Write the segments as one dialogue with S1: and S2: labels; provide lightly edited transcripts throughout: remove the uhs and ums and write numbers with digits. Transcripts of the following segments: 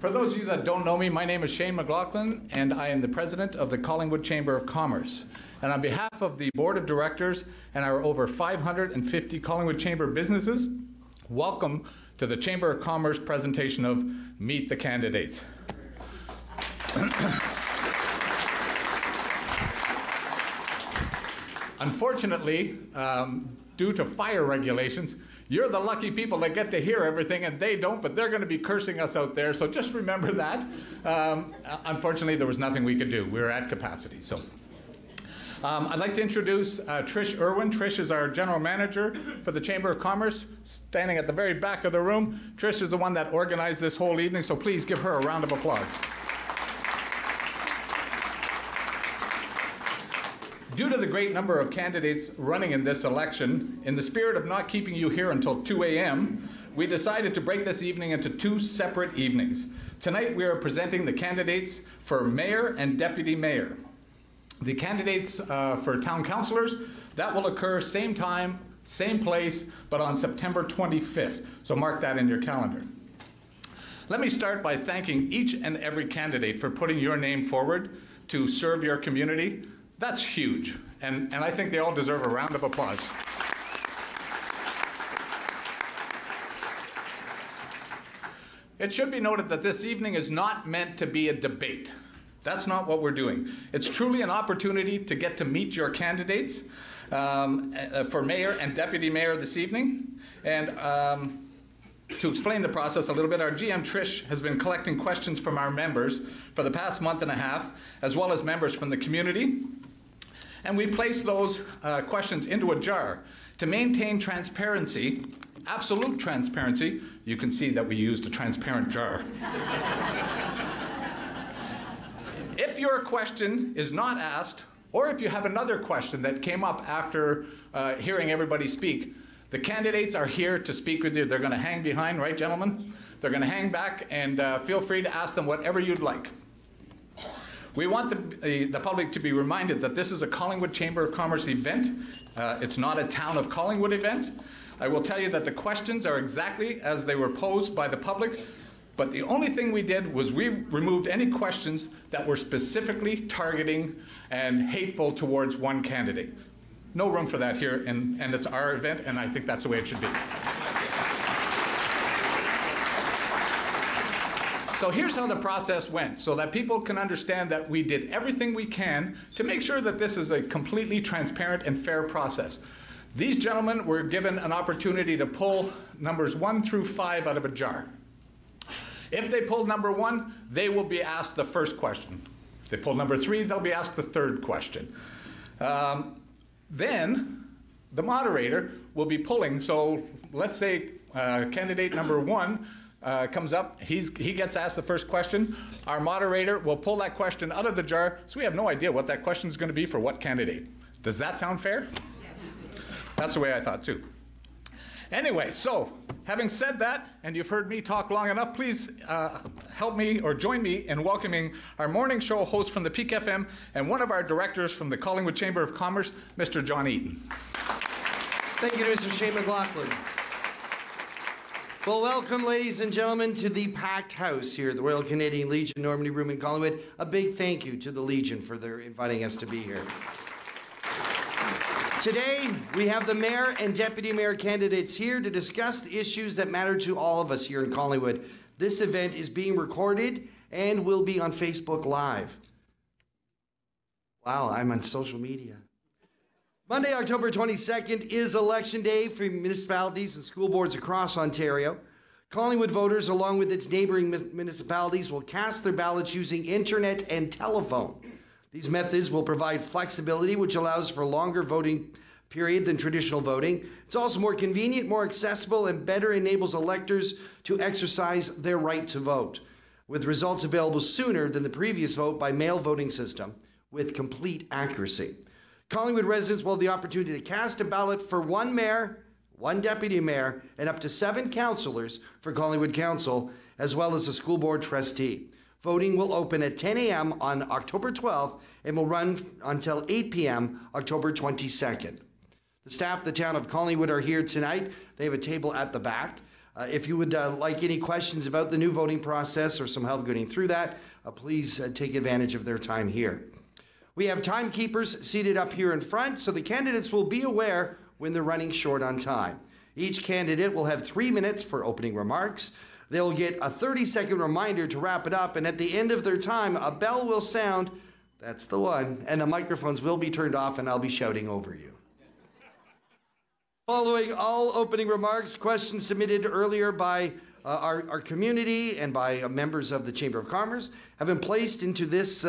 S1: For those of you that don't know me, my name is Shane McLaughlin, and I am the president of the Collingwood Chamber of Commerce. And on behalf of the board of directors and our over 550 Collingwood Chamber businesses, welcome to the Chamber of Commerce presentation of Meet the Candidates. Unfortunately, due to fire regulations, you're the lucky people that get to hear everything and they don't, but they're going to be cursing us out there, so just remember that. Unfortunately, there was nothing we could do. We were at capacity. So, I'd like to introduce Trish Irwin. Trish is our general manager for the Chamber of Commerce, standing at the very back of the room. Trish is the one that organized this whole evening, so please give her a round of applause. Due to the great number of candidates running in this election, in the spirit of not keeping you here until 2 a.m., we decided to break this evening into two separate evenings. Tonight we are presenting the candidates for mayor and deputy mayor. The candidates for town councillors, that will occur same time, same place, but on September 25th. So mark that in your calendar. Let me start by thanking each and every candidate for putting your name forward to serve your community. That's huge, and I think they all deserve a round of applause. It should be noted that this evening is not meant to be a debate. That's not what we're doing. It's truly an opportunity to get to meet your candidates for mayor and deputy mayor this evening. And to explain the process a little bit, our GM Trish has been collecting questions from our members for the past month and a half, as well as members from the community. And we place those questions into a jar. To maintain transparency, absolute transparency, you can see that we used a transparent jar. If your question is not asked, or if you have another question that came up after hearing everybody speak, the candidates are here to speak with you. They're going to hang behind, right, gentlemen? They're going to hang back, and feel free to ask them whatever you'd like. We want the public to be reminded that this is a Collingwood Chamber of Commerce event. It's not a Town of Collingwood event. I will tell you that the questions are exactly as they were posed by the public, but the only thing we did was we removed any questions that were specifically targeting and hateful towards one candidate. No room for that here, and it's our event, and I think that's the way it should be. So here's how the process went, so that people can understand that we did everything we can to make sure that this is a completely transparent and fair process. These gentlemen were given an opportunity to pull numbers 1 through 5 out of a jar. If they pulled number 1, they will be asked the first question. If they pull number 3, they'll be asked the third question. Then the moderator will be pulling, so let's say candidate number 1 comes up, he gets asked the first question. Our moderator will pull that question out of the jar, so we have no idea what that question is going to be for what candidate. Does that sound fair? That's the way I thought too. Anyway, so having said that, and you've heard me talk long enough, please help me or join me in welcoming our morning show host from the Peak FM and one of our directors from the Collingwood Chamber of Commerce, Mr. John Eaton.
S2: Thank you to Mr. Shane McLaughlin. Well, welcome, ladies and gentlemen, to the packed house here at the Royal Canadian Legion Normandy Room in Collingwood. A big thank you to the Legion for their inviting us to be here. Today, we have the mayor and deputy mayor candidates here to discuss the issues that matter to all of us here in Collingwood. This event is being recorded and will be on Facebook Live. Wow, I'm on social media. Monday, October 22nd is Election Day for municipalities and school boards across Ontario. Collingwood voters, along with its neighboring municipalities, will cast their ballots using internet and telephone. These methods will provide flexibility, which allows for a longer voting period than traditional voting. It's also more convenient, more accessible, and better enables electors to exercise their right to vote, with results available sooner than the previous vote by mail voting system with complete accuracy. Collingwood residents will have the opportunity to cast a ballot for one mayor, one deputy mayor, and up to 7 councillors for Collingwood Council, as well as a school board trustee. Voting will open at 10 a.m. on October 12th and will run until 8 p.m. October 22nd. The staff of the town of Collingwood are here tonight. They have a table at the back. If you would like any questions about the new voting process or some help getting through that, please take advantage of their time here. We have timekeepers seated up here in front, so the candidates will be aware when they're running short on time. Each candidate will have 3 minutes for opening remarks. They'll get a 30-second reminder to wrap it up, and at the end of their time, a bell will sound, that's the one, and the microphones will be turned off, and I'll be shouting over you. Following all opening remarks, questions submitted earlier by our community and by members of the Chamber of Commerce have been placed into this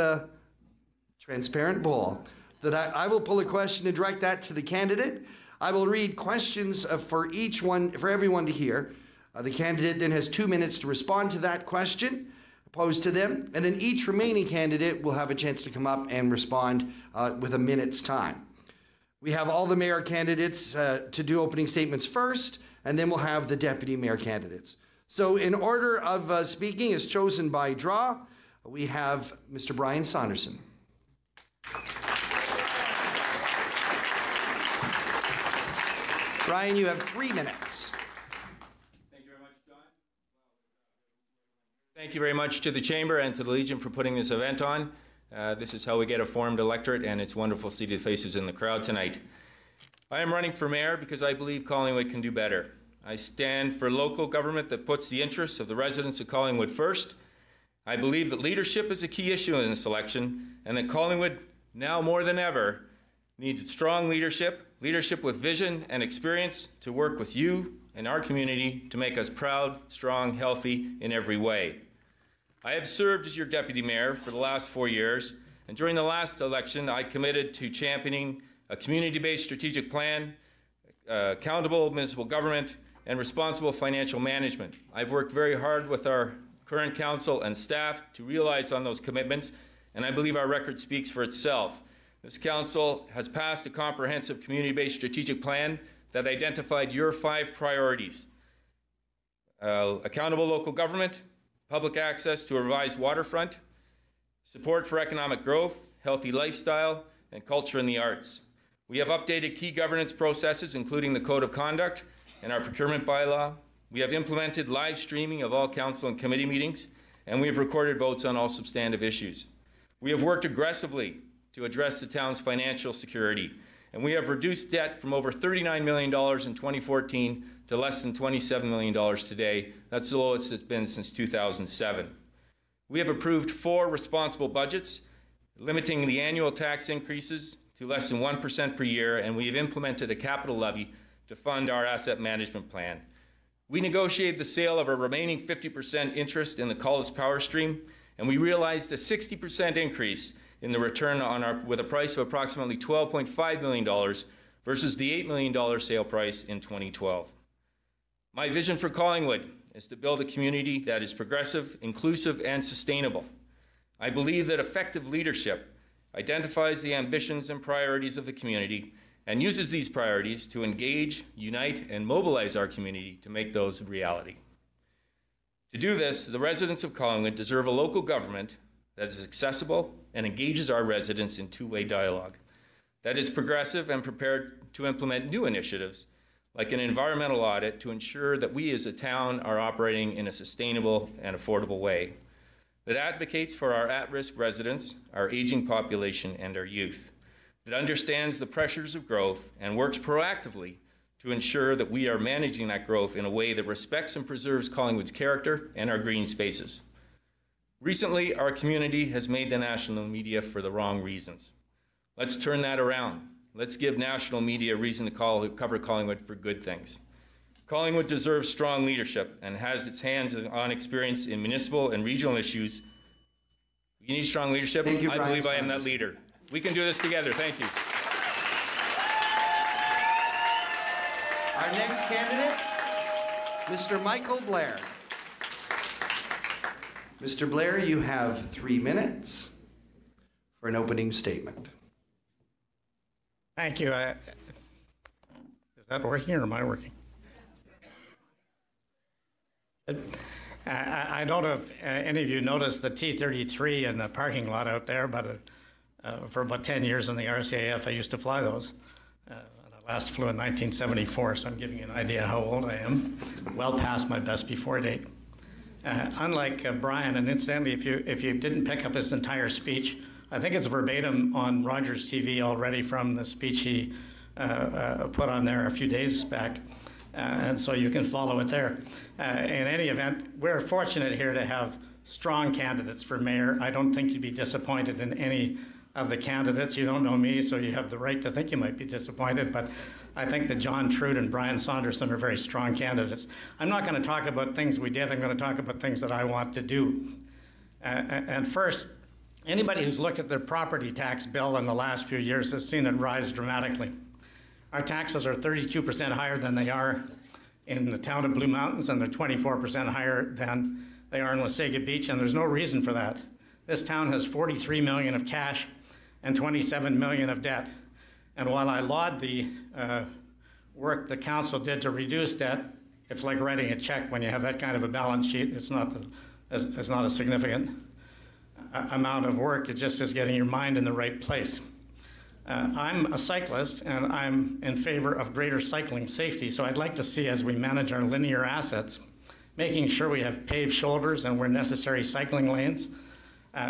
S2: transparent bowl that I will pull a question and direct that to the candidate. I will read questions for everyone to hear. The candidate then has 2 minutes to respond to that question posed to them, and then each remaining candidate will have a chance to come up and respond with a minute's time. We have all the mayor candidates to do opening statements first, and then we'll have the deputy mayor candidates. So in order of speaking, as chosen by draw, we have Mr. Brian Saunderson. Brian, you have 3 minutes.
S3: Thank you very much, John. Thank you very much to the Chamber and to the Legion for putting this event on. This is how we get a formed electorate, and it's wonderful to see the faces in the crowd tonight. I am running for mayor because I believe Collingwood can do better. I stand for local government that puts the interests of the residents of Collingwood first. I believe that leadership is a key issue in this election, and that Collingwood, now more than ever, needs strong leadership with vision and experience to work with you and our community to make us proud, strong, healthy in every way. I have served as your deputy mayor for the last 4 years, and during the last election, I committed to championing a community-based strategic plan, accountable municipal government, and responsible financial management. I've worked very hard with our current council and staff to realize on those commitments, and I believe our record speaks for itself. This council has passed a comprehensive community-based strategic plan that identified your 5 priorities: accountable local government, public access to a revised waterfront, support for economic growth, healthy lifestyle, and culture and the arts. We have updated key governance processes, including the Code of Conduct and our procurement bylaw. We have implemented live streaming of all council and committee meetings, and we have recorded votes on all substantive issues. We have worked aggressively to address the town's financial security, and we have reduced debt from over $39 million in 2014 to less than $27 million today. That's the lowest it's been since 2007. We have approved 4 responsible budgets, limiting the annual tax increases to less than 1% per year, and we have implemented a capital levy to fund our asset management plan. We negotiated the sale of our remaining 50% interest in the Collis Power Stream, and we realized a 60% increase in the return on with a price of approximately $12.5 million versus the $8 million sale price in 2012. My vision for Collingwood is to build a community that is progressive, inclusive, and sustainable. I believe that effective leadership identifies the ambitions and priorities of the community and uses these priorities to engage, unite, and mobilize our community to make those a reality. To do this, the residents of Collingwood deserve a local government that is accessible and engages our residents in two-way dialogue, that is progressive and prepared to implement new initiatives like an environmental audit to ensure that we as a town are operating in a sustainable and affordable way, that advocates for our at-risk residents, our aging population, and our youth, that understands the pressures of growth and works proactively to ensure that we are managing that growth in a way that respects and preserves Collingwood's character and our green spaces. Recently, our community has made the national media for the wrong reasons. Let's turn that around. Let's give national media a reason to cover Collingwood for good things. Collingwood deserves strong leadership and has its hands-on experience in municipal and regional issues. You need strong leadership?
S2: Thank you,
S3: I believe I am that leader. We can do this together. Thank you.
S2: Our next candidate, Mr. Michael Blair. Mr. Blair, you have 3 minutes for an opening statement.
S4: Thank you. Is that working or am I working? I don't know if any of you noticed the T-33 in the parking lot out there, but for about 10 years in the RCAF, I used to fly those. And I last flew in 1974, so I'm giving you an idea how old I am, well past my best before date. Unlike Brian, and incidentally, if you didn't pick up his entire speech, I think it's verbatim on Rogers TV already from the speech he put on there a few days back, and so you can follow it there. In any event, we're fortunate here to have strong candidates for mayor. I don't think you'd be disappointed in any of the candidates. You don't know me, so you have the right to think you might be disappointed, but I think that John Trude and Brian Saunderson are very strong candidates. I'm not going to talk about things we did. I'm going to talk about things that I want to do. And first, anybody who's looked at their property tax bill in the last few years has seen it rise dramatically. Our taxes are 32% higher than they are in the town of Blue Mountains, and they're 24% higher than they are in Wasaga Beach, and there's no reason for that. This town has $43 million of cash and $27 million of debt. And while I laud the work the council did to reduce debt, it's like writing a check when you have that kind of a balance sheet. It's not a significant amount of work. It just is getting your mind in the right place. I'm a cyclist, and I'm in favor of greater cycling safety, so I'd like to see, as we manage our linear assets, making sure we have paved shoulders and where necessary cycling lanes.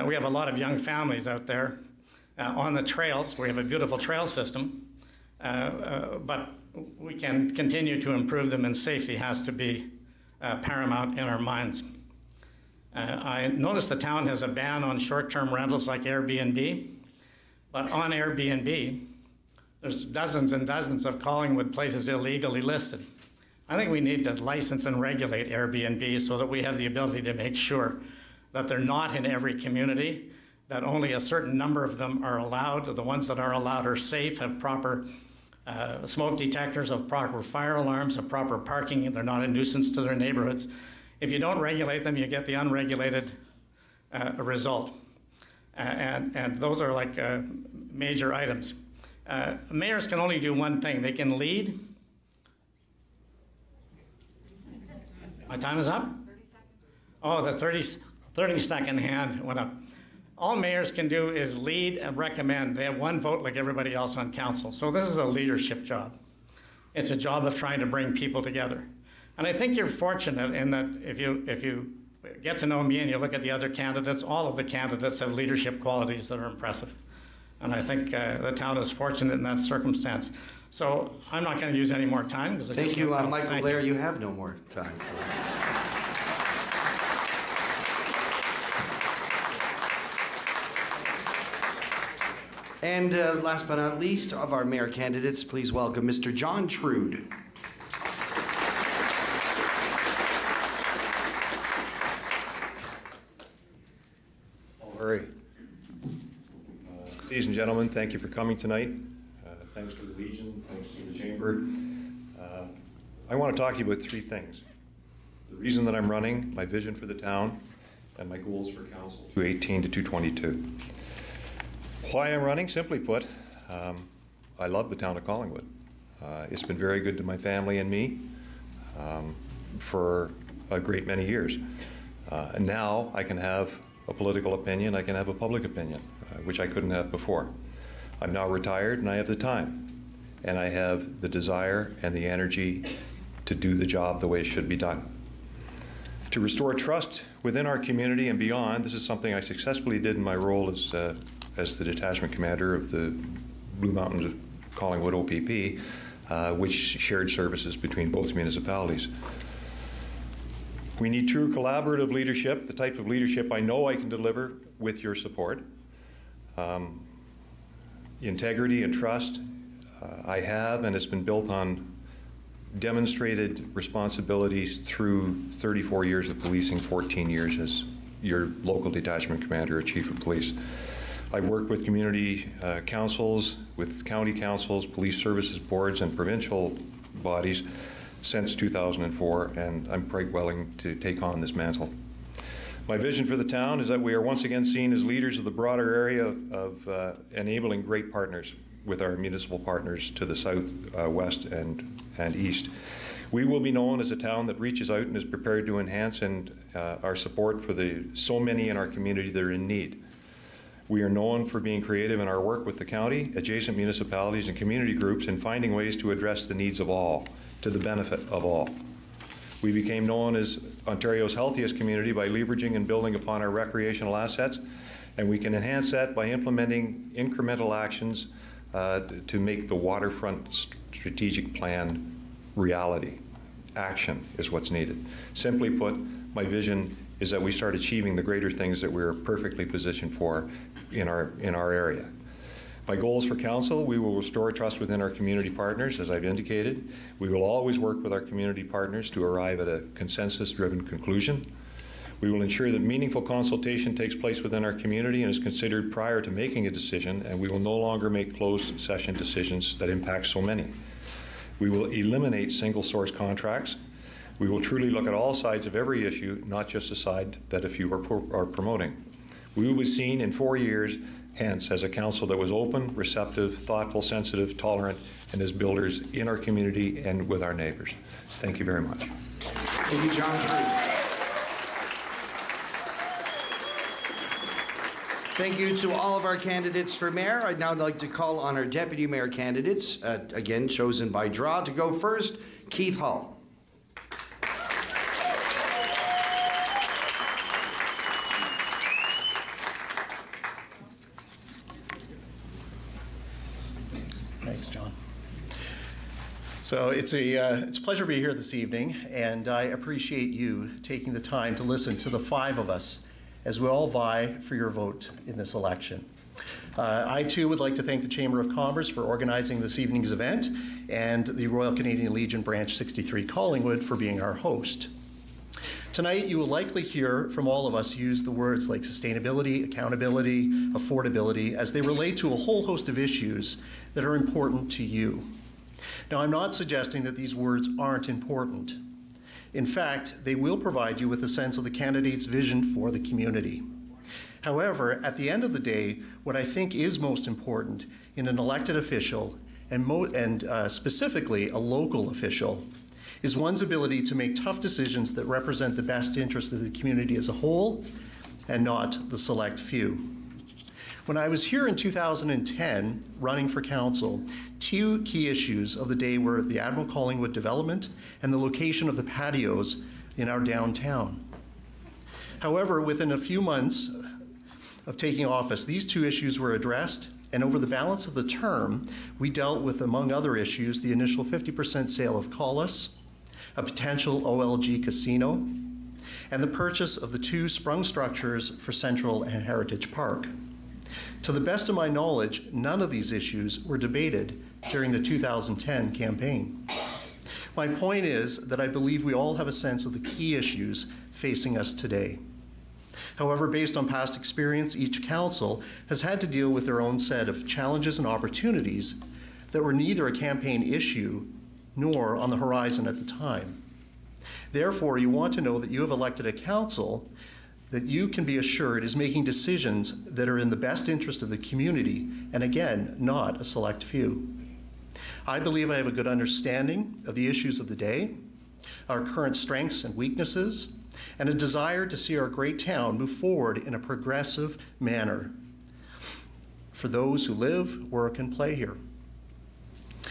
S4: We have a lot of young families out there on the trails. We have a beautiful trail system, but we can continue to improve them, and safety has to be paramount in our minds. I noticed the town has a ban on short-term rentals like Airbnb, but on Airbnb, there's dozens and dozens of Collingwood places illegally listed. I think we need to license and regulate Airbnb so that we have the ability to make sure that they're not in every community, that only a certain number of them are allowed. The ones that are allowed are safe, have proper smoke detectors, have proper fire alarms, have proper parking, and they're not a nuisance to their neighborhoods. If you don't regulate them, you get the unregulated result. And those are like major items. Mayors can only do one thing. They can lead. My time is up? 30 seconds. Oh, the 30-second hand went up. All mayors can do is lead and recommend. They have one vote like everybody else on council. So this is a leadership job. It's a job of trying to bring people together. And I think you're fortunate in that if you get to know me and you look at the other candidates, all of the candidates have leadership qualities that are impressive. And I think the town is fortunate in that circumstance. So I'm not going to use any more time.
S2: Thank you, Michael Blair. You have no more time. And last but not least of our mayor candidates, please welcome Mr. John Trude.
S5: Ladies and gentlemen, thank you for coming tonight. Thanks to the Legion, thanks to the Chamber. I want to talk to you about three things. The reason that I'm running, my vision for the town, and my goals for council 218 to 222. Why I'm running, simply put, I love the town of Collingwood. It's been very good to my family and me for a great many years. And now I can have a political opinion, I can have a public opinion, which I couldn't have before. I'm now retired and I have the time. And I have the desire and the energy to do the job the way it should be done. To restore trust within our community and beyond, this is something I successfully did in my role as the detachment commander of the Blue Mountains Collingwood OPP, which shared services between both municipalities. We need true collaborative leadership, the type of leadership I know I can deliver with your support. Integrity and trust I have, and it's been built on demonstrated responsibilities through 34 years of policing, 14 years as your local detachment commander or chief of police. I've worked with community councils, with county councils, police services boards, and provincial bodies since 2004, and I'm quite willing to take on this mantle. My vision for the town is that we are once again seen as leaders of the broader area of enabling great partners with our municipal partners to the south, west, and east. We will be known as a town that reaches out and is prepared to enhance our support for the so many in our community that are in need. We are known for being creative in our work with the county, adjacent municipalities, and community groups in finding ways to address the needs of all, to the benefit of all. We became known as Ontario's healthiest community by leveraging and building upon our recreational assets, and we can enhance that by implementing incremental actions to make the waterfront strategic plan reality. Action is what's needed. Simply put, my vision is that we start achieving the greater things that we're perfectly positioned for in our area. My goals for council: we will restore trust within our community partners, as I've indicated. We will always work with our community partners to arrive at a consensus-driven conclusion. We will ensure that meaningful consultation takes place within our community and is considered prior to making a decision, and we will no longer make closed session decisions that impact so many. We will eliminate single source contracts. We will truly look at all sides of every issue, not just the side that a few are promoting. We will be seen in 4 years hence as a council that was open, receptive, thoughtful, sensitive, tolerant, and as builders in our community and with our neighbors. Thank you very much.
S2: Thank you, John Drew. Thank you to all of our candidates for mayor. I'd now like to call on our deputy mayor candidates, again chosen by draw. To go first, Keith Hall.
S6: Thanks, John. So it's a pleasure to be here this evening, and I appreciate you taking the time to listen to the 5 of us as we all vie for your vote in this election. I too would like to thank the Chamber of Commerce for organizing this evening's event, and the Royal Canadian Legion Branch 63 Collingwood for being our host. Tonight, you will likely hear from all of us use the words like sustainability, accountability, affordability, as they relate to a whole host of issues that are important to you. Now, I'm not suggesting that these words aren't important. In fact, they will provide you with a sense of the candidate's vision for the community. However, at the end of the day, what I think is most important in an elected official, and specifically a local official, is one's ability to make tough decisions that represent the best interest of the community as a whole and not the select few. When I was here in 2010 running for council, 2 key issues of the day were the Admiral Collingwood development and the location of the patios in our downtown. However, within a few months of taking office, these 2 issues were addressed, and over the balance of the term, we dealt with, among other issues, the initial 50% sale of Collis, a potential OLG casino, and the purchase of the 2 sprung structures for Central and Heritage Park. To the best of my knowledge, none of these issues were debated during the 2010 campaign. My point is that I believe we all have a sense of the key issues facing us today. However, based on past experience, each council has had to deal with their own set of challenges and opportunities that were neither a campaign issue nor on the horizon at the time. Therefore, you want to know that you have elected a council that you can be assured is making decisions that are in the best interest of the community, and again, not a select few. I believe I have a good understanding of the issues of the day, our current strengths and weaknesses, and a desire to see our great town move forward in a progressive manner for those who live, work, and play here.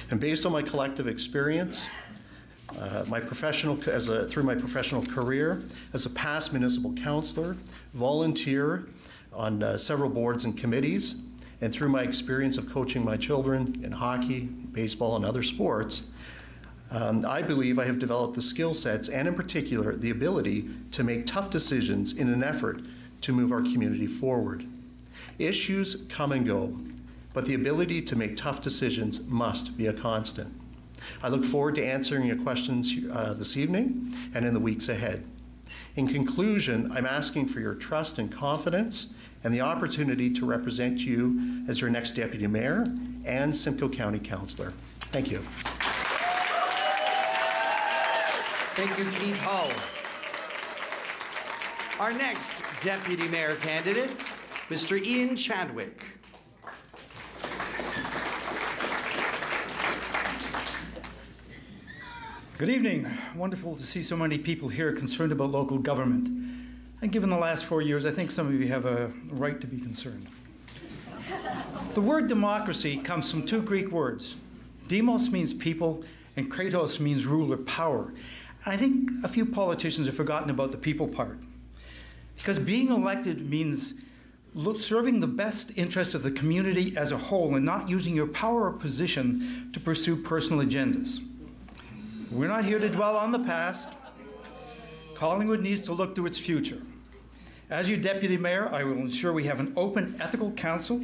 S6: And based on my collective experience, through my professional career as a past municipal councillor, volunteer on several boards and committees, and through my experience of coaching my children in hockey, baseball, and other sports, I believe I have developed the skill sets and, in particular, the ability to make tough decisions in an effort to move our community forward. Issues come and go, but the ability to make tough decisions must be a constant. I look forward to answering your questions this evening and in the weeks ahead. In conclusion, I'm asking for your trust and confidence and the opportunity to represent you as your next Deputy Mayor and Simcoe County Councillor. Thank you.
S2: Thank you, Keith Hull. Our next Deputy Mayor candidate, Mr. Ian Chadwick.
S7: Good evening. Wonderful to see so many people here concerned about local government. And given the last 4 years, I think some of you have a right to be concerned. The word democracy comes from two Greek words. Demos means people, and kratos means rule or power. And I think a few politicians have forgotten about the people part. Because being elected means serving the best interests of the community as a whole and not using your power or position to pursue personal agendas. We're not here to dwell on the past. Collingwood needs to look to its future. As your deputy mayor, I will ensure we have an open, ethical council.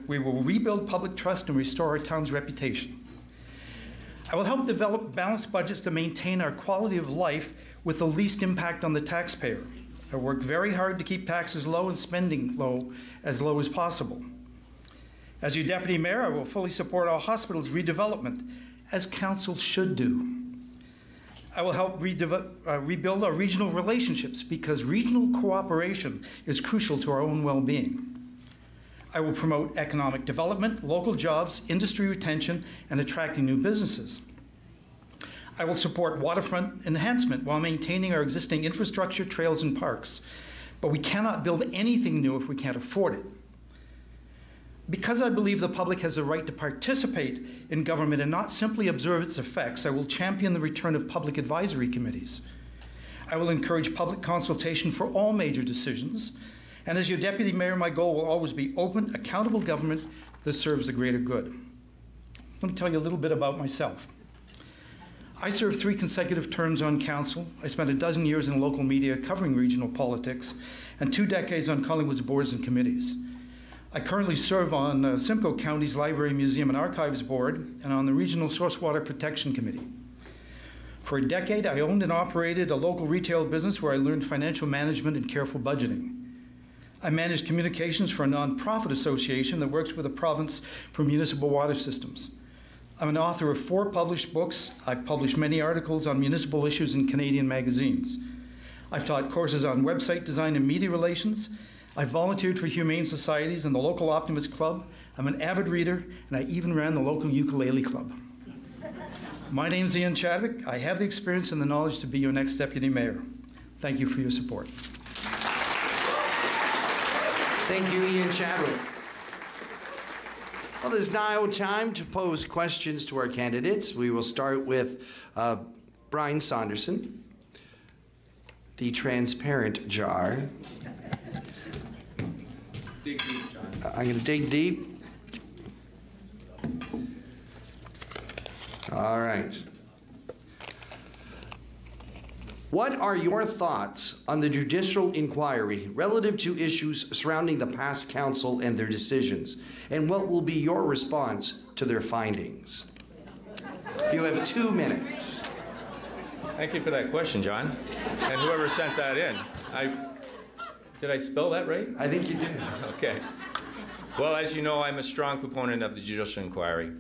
S7: We will rebuild public trust and restore our town's reputation. I will help develop balanced budgets to maintain our quality of life with the least impact on the taxpayer. I work very hard to keep taxes low and spending low as possible. As your deputy mayor, I will fully support our hospital's redevelopment, as council should do. I will help rebuild our regional relationships because regional cooperation is crucial to our own well-being. I will promote economic development, local jobs, industry retention, and attracting new businesses. I will support waterfront enhancement while maintaining our existing infrastructure, trails, and parks. But we cannot build anything new if we can't afford it. Because I believe the public has the right to participate in government and not simply observe its effects, I will champion the return of public advisory committees. I will encourage public consultation for all major decisions. And as your deputy mayor, my goal will always be open, accountable government that serves the greater good. Let me tell you a little bit about myself. I served 3 consecutive terms on council. I spent 12 years in local media covering regional politics and 2 decades on Collingwood's boards and committees. I currently serve on Simcoe County's Library, Museum, and Archives Board and on the Regional Source Water Protection Committee. For a decade, I owned and operated a local retail business where I learned financial management and careful budgeting. I managed communications for a nonprofit association that works with the province for municipal water systems. I'm an author of 4 published books. I've published many articles on municipal issues in Canadian magazines. I've taught courses on website design and media relations. I've volunteered for humane societies and the local Optimist Club. I'm an avid reader, and I even ran the local ukulele club. My name's Ian Chadwick. I have the experience and the knowledge to be your next deputy mayor. Thank you for your support.
S2: Thank you, Ian Chadwick. Well, there's now time to pose questions to our candidates. We will start with Brian Saunderson, the transparent jar.
S3: Dig deep, John.
S2: I'm going to dig deep. All right. What are your thoughts on the judicial inquiry relative to issues surrounding the past council and their decisions? And what will be your response to their findings? You have 2 minutes.
S3: Thank you for that question, John. And whoever sent that in. Did I spell that right?
S2: I think you did.
S3: Okay. Well, as you know, I'm a strong proponent of the judicial inquiry.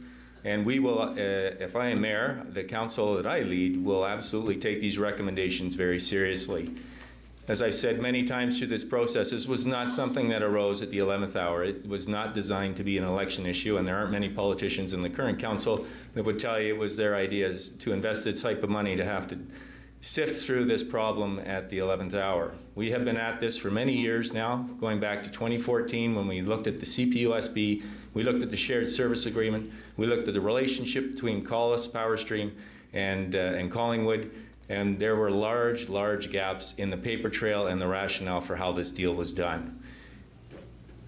S3: And we will, if I am mayor, the council that I lead will absolutely take these recommendations very seriously. As I've said many times through this process, this was not something that arose at the 11th hour. It was not designed to be an election issue, and there aren't many politicians in the current council that would tell you it was their ideas to invest this type of money to have to sift through this problem at the 11th hour. We have been at this for many years now, going back to 2014 when we looked at the CPUSB, we looked at the shared service agreement, we looked at the relationship between Collis, Powerstream, and Collingwood, and there were large gaps in the paper trail and the rationale for how this deal was done.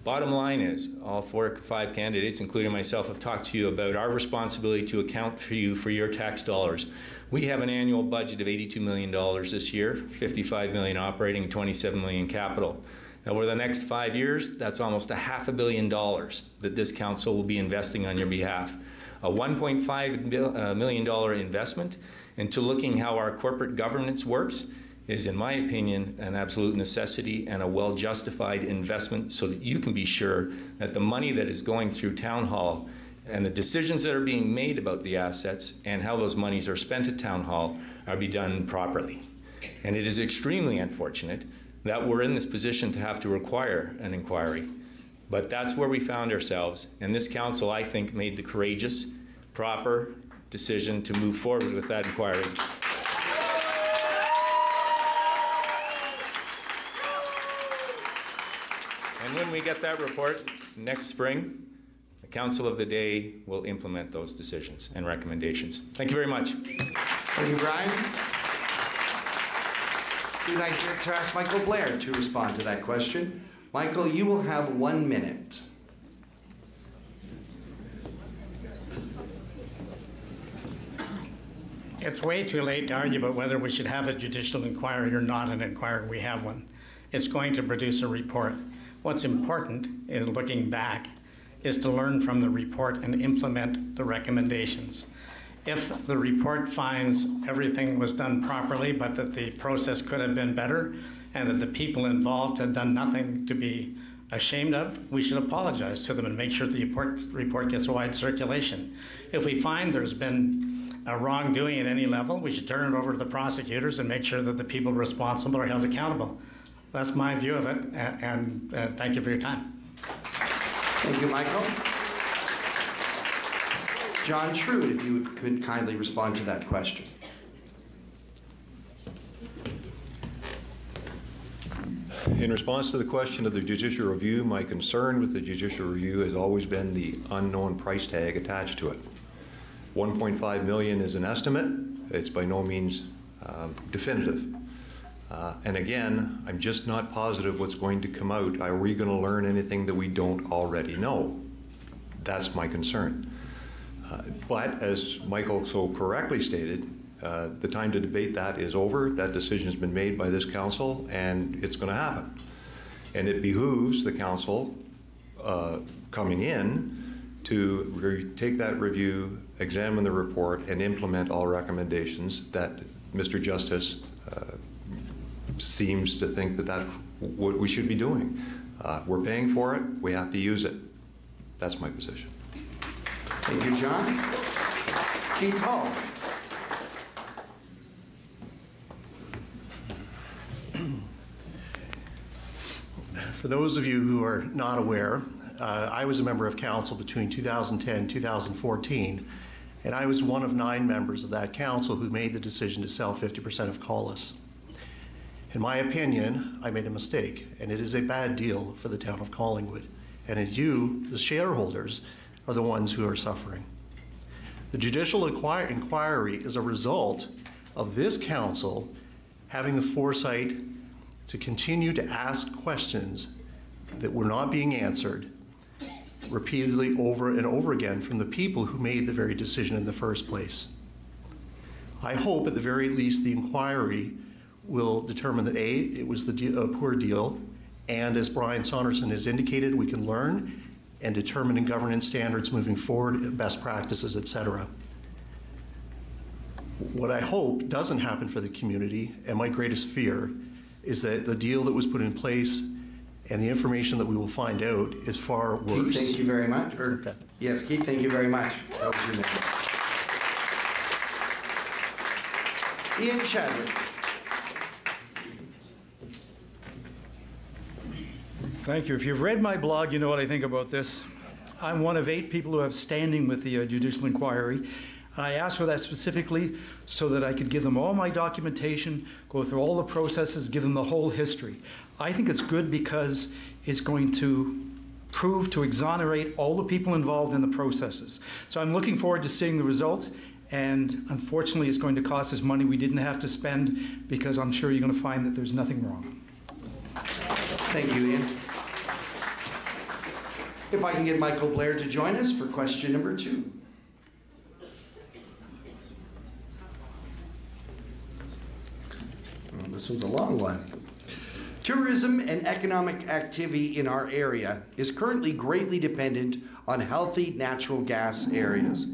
S3: Bottom line is, all 4 or 5 candidates, including myself, have talked to you about our responsibility to account for you for your tax dollars. We have an annual budget of $82 million this year, $55 million operating, $27 million capital. Now, over the next 5 years, that's almost $500 million that this council will be investing on your behalf. A $1.5 million investment into looking how our corporate governance works is, in my opinion, an absolute necessity and a well-justified investment so that you can be sure that the money that is going through Town Hall and the decisions that are being made about the assets and how those monies are spent at Town Hall are be done properly. And it is extremely unfortunate that we're in this position to have to require an inquiry. But that's where we found ourselves, and this council, I think, made the courageous, proper decision to move forward with that inquiry. And when we get that report next spring, The Council of the Day will implement those decisions and recommendations. Thank you very much.
S2: Thank you, Brian. We'd like to ask Michael Blair to respond to that question. Michael, you will have 1 minute.
S4: It's way too late to argue about whether we should have a judicial inquiry or not an inquiry. We have one. It's going to produce a report. What's important in looking back is to learn from the report and implement the recommendations. If the report finds everything was done properly, but that the process could have been better, and that the people involved had done nothing to be ashamed of, we should apologize to them and make sure the report gets wide circulation. If we find there's been a wrongdoing at any level, we should turn it over to the prosecutors and make sure that the people responsible are held accountable. That's my view of it, and thank you for your time.
S2: Thank you, Michael. John Trude, if you could kindly respond to that question.
S5: In response to the question of the judicial review, my concern with the judicial review has always been the unknown price tag attached to it. 1.5 million is an estimate. It's by no means definitive. And again, I'm just not positive what's going to come out. Are we going to learn anything that we don't already know? That's my concern. But as Michael so correctly stated, the time to debate that is over. That decision has been made by this council, and it's going to happen. And it behooves the council coming in to take that review, examine the report, and implement all recommendations that Mr. Justice seems to think that that's what we should be doing. We're paying for it. We have to use it. That's my position.
S2: Thank you, John. Keith Hall.
S6: For those of you who are not aware, I was a member of council between 2010 and 2014, and I was one of 9 members of that council who made the decision to sell 50% of Collis. In my opinion, I made a mistake, and it is a bad deal for the town of Collingwood. And as you, the shareholders, are the ones who are suffering. The judicial inquiry is a result of this council having the foresight to continue to ask questions that were not being answered repeatedly over and over again from the people who made the very decision in the first place. I hope at the very least the inquiry will determine that A, it was a poor deal, and as Brian Saunderson has indicated, we can learn and determine in governance standards moving forward, best practices, etc. What I hope doesn't happen for the community, and my greatest fear, is that the deal that was put in place and the information that we will find out is far worse.
S2: Keith, thank you very much.
S6: Okay.
S2: Yes, Keith, thank you very much. That was your name. Ian Chadwick.
S7: Thank you. If you've read my blog, you know what I think about this. I'm one of 8 people who have standing with the judicial inquiry. I asked for that specifically so that I could give them all my documentation, go through all the processes, give them the whole history. I think it's good because it's going to prove to exonerate all the people involved in the processes. So I'm looking forward to seeing the results, and unfortunately it's going to cost us money we didn't have to spend, because I'm sure you're going to find that there's nothing wrong.
S2: Thank you, Ian. If I can get Michael Blair to join us for question number 2. Well, this one's a long one. Tourism and economic activity in our area is currently greatly dependent on healthy natural gas areas.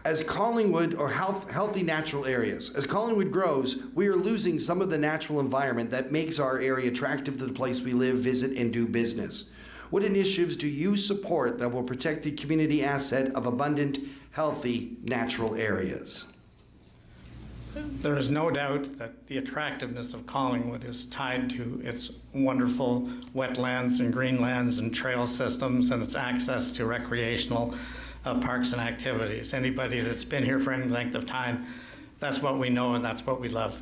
S2: As Collingwood, or healthy natural areas, as Collingwood grows, we are losing some of the natural environment that makes our area attractive to the place we live, visit, and do business. What initiatives do you support that will protect the community asset of abundant, healthy natural areas?
S4: There is no doubt that the attractiveness of Collingwood is tied to its wonderful wetlands and greenlands and trail systems and its access to recreational parks and activities. Anybody that's been here for any length of time, that's what we know and that's what we love.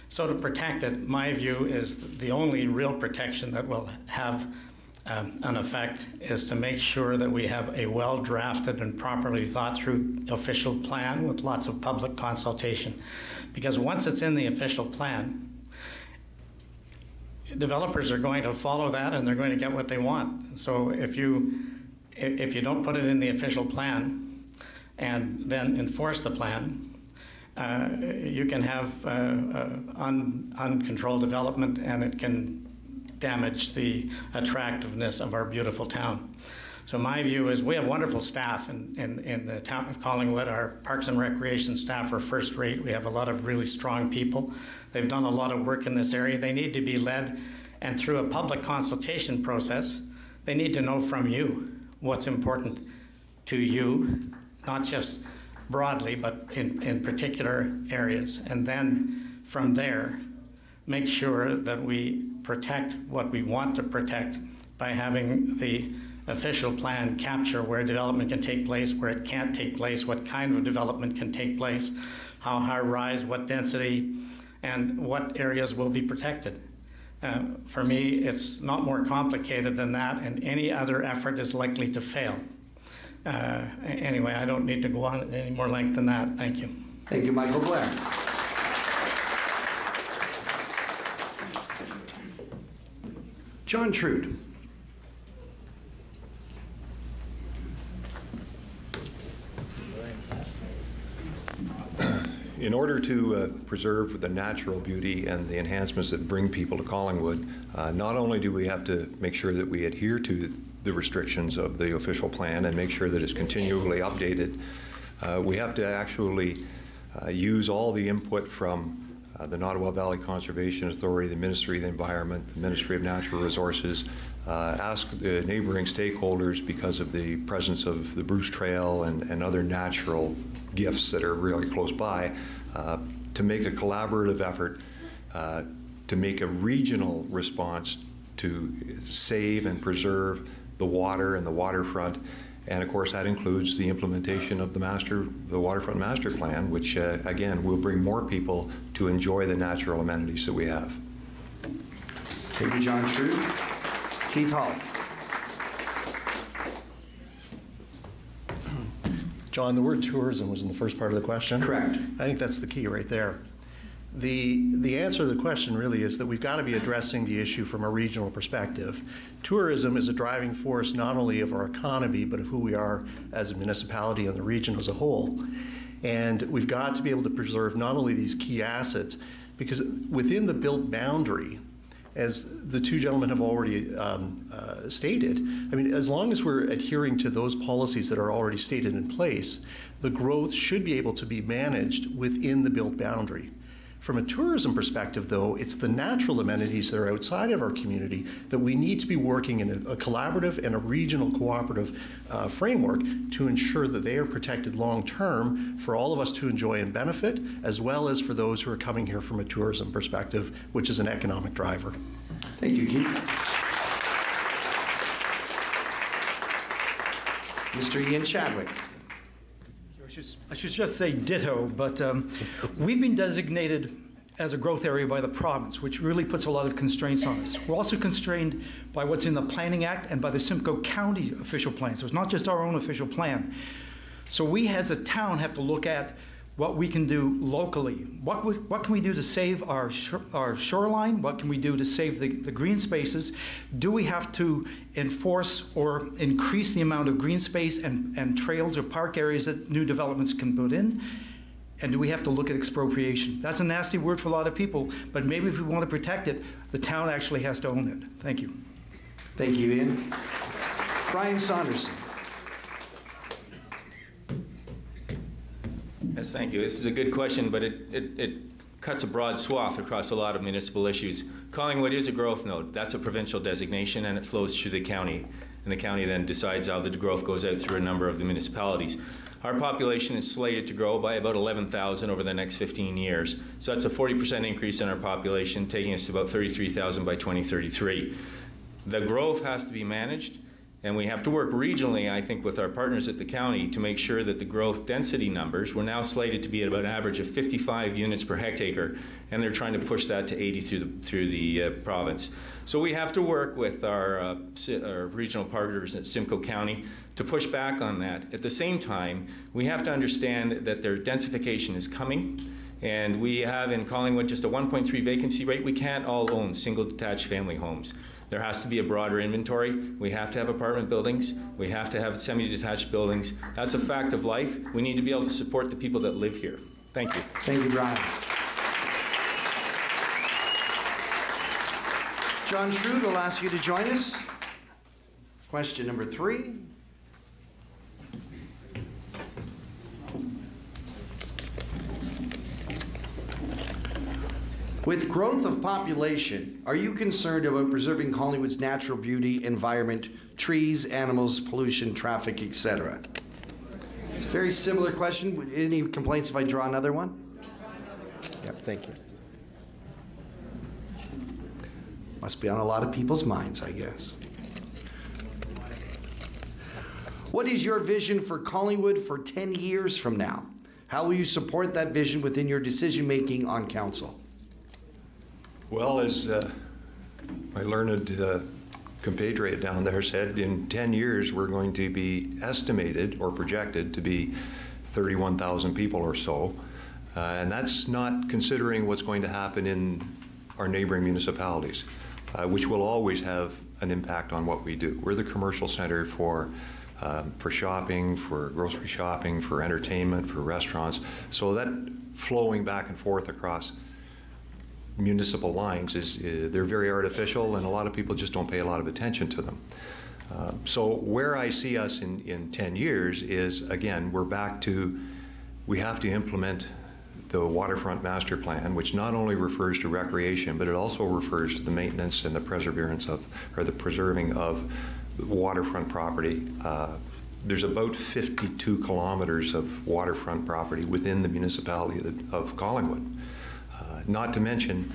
S4: So to protect it, my view is the only real protection that will have an effect is to make sure that we have a well-drafted and properly thought-through official plan with lots of public consultation. Because once it's in the official plan, developers are going to follow that and they're going to get what they want. So if you don't put it in the official plan and then enforce the plan, you can have uncontrolled development, and it can damage the attractiveness of our beautiful town. So my view is we have wonderful staff in the town of Collingwood. Our Parks and Recreation staff are first rate. We have a lot of really strong people. They've done a lot of work in this area. They need to be led, and through a public consultation process, they need to know from you what's important to you, not just broadly, but in particular areas. And then from there, make sure that we protect what we want to protect by having the official plan capture where development can take place, where it can't take place, what kind of development can take place, how high rise, what density, and what areas will be protected. For me, it's not more complicated than that, and any other effort is likely to fail. Anyway, I don't need to go on any more length than that. Thank you.
S2: Thank you, Michael Blair. John Trude.
S5: In order to preserve the natural beauty and the enhancements that bring people to Collingwood, not only do we have to make sure that we adhere to the restrictions of the official plan and make sure that it's continually updated, we have to actually use all the input from the Nottawa Valley Conservation Authority, the Ministry of the Environment, the Ministry of Natural Resources, ask the neighboring stakeholders, because of the presence of the Bruce Trail and other natural gifts that are really close by, to make a collaborative effort to make a regional response to save and preserve the water and the waterfront. And of course, that includes the implementation of the Waterfront Master Plan, which again will bring more people to enjoy the natural amenities that we have.
S2: Thank you, John Trude. Keith Hall.
S6: John, the word tourism was in the first part of the question.
S2: Correct.
S6: I think that's the key right there. The answer to the question really is that we've got to be addressing the issue from a regional perspective. Tourism is a driving force not only of our economy, but of who we are as a municipality and the region as a whole. And we've got to be able to preserve not only these key assets, because within the built boundary, as the two gentlemen have already stated, I mean, as long as we're adhering to those policies that are already stated in place, the growth should be able to be managed within the built boundary. From a tourism perspective, though, it's the natural amenities that are outside of our community that we need to be working in a collaborative and a regional cooperative framework to ensure that they are protected long-term for all of us to enjoy and benefit, as well as for those who are coming here from a tourism perspective, which is an economic driver.
S2: Thank you, Keith. Mr. Ian Chadwick.
S7: I should just say ditto, but we've been designated as a growth area by the province, which really puts a lot of constraints on us. We're also constrained by what's in the Planning Act and by the Simcoe County official plan, so it's not just our own official plan. So we as a town have to look at what we can do locally. What can we do to save our shoreline? What can we do to save the green spaces? Do we have to enforce or increase the amount of green space and trails or park areas that new developments can put in? And do we have to look at expropriation? That's a nasty word for a lot of people, but maybe if we want to protect it, the town actually has to own it. Thank you.
S2: Thank you, Ian. Brian Saunderson.
S3: Yes, thank you. This is a good question, but it cuts a broad swath across a lot of municipal issues. Collingwood is a growth node. That's a provincial designation, and it flows through the county. And the county then decides how the growth goes out through a number of the municipalities. Our population is slated to grow by about 11,000 over the next 15 years. So that's a 40% increase in our population, taking us to about 33,000 by 2033. The growth has to be managed, And we have to work regionally, I think, with our partners at the county to make sure that the growth density numbers, we're now slated to be at about an average of 55 units per hectare, and they're trying to push that to 80 through the province. So we have to work with our regional partners at Simcoe County to push back on that. At the same time, we have to understand that their densification is coming, and we have in Collingwood just a 1.3 vacancy rate. We can't all own single detached family homes. There has to be a broader inventory. We have to have apartment buildings. We have to have semi-detached buildings. That's a fact of life. We need to be able to support the people that live here. Thank you.
S2: Thank you, Brian. John Trude will ask you to join us. Question number 3. With growth of population, are you concerned about preserving Collingwood's natural beauty, environment, trees, animals, pollution, traffic, etc.? It's a very similar question. Any complaints if I draw another one? Yep, thank you. Must be on a lot of people's minds, I guess. What is your vision for Collingwood for 10 years from now? How will you support that vision within your decision-making on council?
S5: Well, as my learned compatriot down there said, in 10 years we're going to be estimated or projected to be 31,000 people or so. And that's not considering what's going to happen in our neighboring municipalities, which will always have an impact on what we do. We're the commercial center for shopping, for grocery shopping, for entertainment, for restaurants. So that flowing back and forth across municipal lines they're very artificial, and a lot of people just don't pay a lot of attention to them. So where I see us in 10 years is, again, we have to implement the waterfront master plan, which not only refers to recreation, but it also refers to the maintenance and the preserving of waterfront property. There's about 52 kilometers of waterfront property within the municipality of Collingwood. Not to mention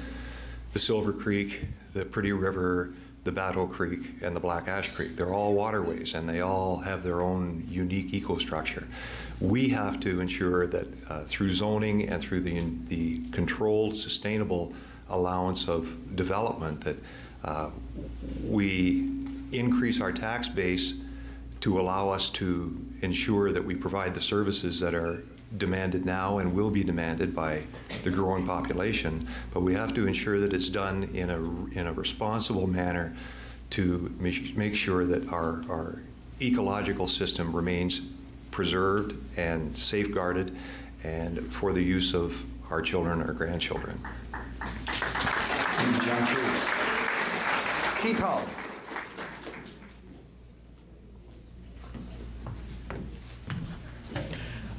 S5: the Silver Creek, the Pretty River, the Battle Creek, and the Black Ash Creek. They're all waterways, and they all have their own unique ecostructure. We have to ensure that through zoning and through the controlled, sustainable allowance of development, that we increase our tax base to allow us to ensure that we provide the services that are demanded now and will be demanded by the growing population, but we have to ensure that it's done in a responsible manner to make sure that our ecological system remains preserved and safeguarded and for the use of our children and our grandchildren.
S2: Thank you, John Trude. Keith Hall.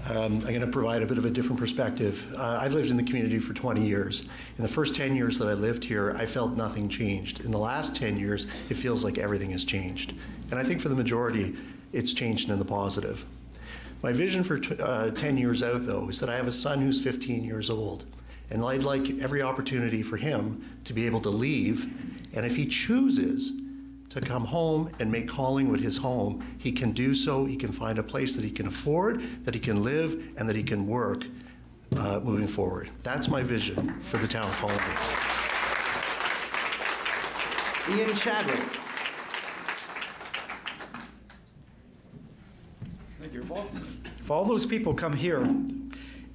S6: I'm going to provide a bit of a different perspective. I've lived in the community for 20 years. In the first 10 years that I lived here, I felt nothing changed. In the last 10 years, it feels like everything has changed. And I think for the majority, it's changed in the positive. My vision for 10 years out, though, is that I have a son who's 15 years old. And I'd like every opportunity for him to be able to leave. And if he chooses to come home and make Collingwood his home, he can do so. He can find a place that he can afford, that he can live, and that he can work moving forward. That's my vision for the town of Collingwood.
S2: Ian Chadwick.
S7: Thank you. If all those people come here,